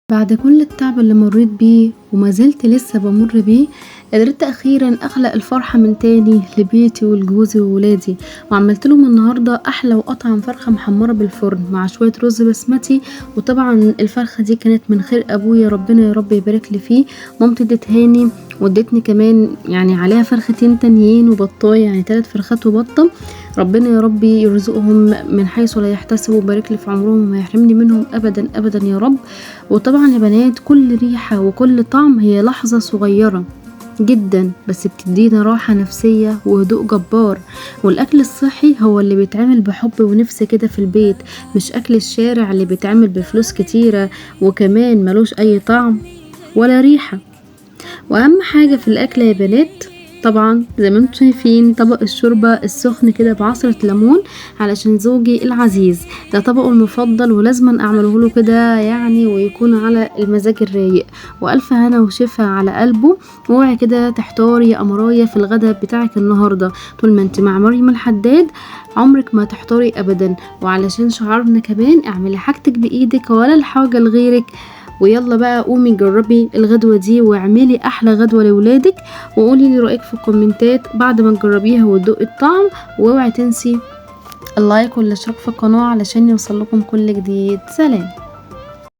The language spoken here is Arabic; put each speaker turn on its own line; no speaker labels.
بعد كل التعب اللي مريت بيه وما زلت لسه بمر بيه، قدرت اخيرا اخلق الفرحة من تاني لبيتي ولجوزي وولادي، وعملت لهم النهارده احلى واطعم فرخة محمرة بالفرن مع شوية رز بسمتي. وطبعا الفرخة دي كانت من خير ابويا، ربنا يا رب يبارك لي فيه. مامتي ادتهاني وادتني كمان يعني عليها فرختين تانيين وبطايه، يعني 3 فرخات وبطه. ربنا يا رب يرزقهم من حيث لا يحتسب ويبارك لي في عمرهم وما يحرمني منهم ابدا ابدا يا رب. وطبعا يا بنات كل ريحة وكل طعم هي لحظة صغيرة جدا بس بتدينا راحة نفسية وهدوء جبار. والاكل الصحي هو اللي بيتعمل بحب ونفس كده في البيت، مش اكل الشارع اللي بيتعمل بفلوس كتيرة وكمان ملوش اي طعم ولا ريحة. واهم حاجة في الاكل يا بنات طبعا زي ما انتم شايفين طبق الشوربة السخن كده بعصرة ليمون علشان زوجي العزيز، ده طبقه المفضل ولازم اعمله له كده يعني ويكون على المزاج الرايق. والف هنا وشفا على قلبه. واوعي كده تحتاري يا قمرايه في الغدا بتاعك النهارده، طول ما انت مع مريم الحداد عمرك ما تحتاري ابدا. وعلشان شعارنا كمان اعملي حاجتك بايدك ولا الحاجة لغيرك. ويلا بقى قومي جربي الغدوة دي واعملي احلى غدوة لولادك، وقولي لي رأيك في الكومنتات بعد ما تجربيها وتدوقي الطعم. واوعي تنسي اللايك والاشتراك في القناة علشان يوصلكم كل جديد. سلام.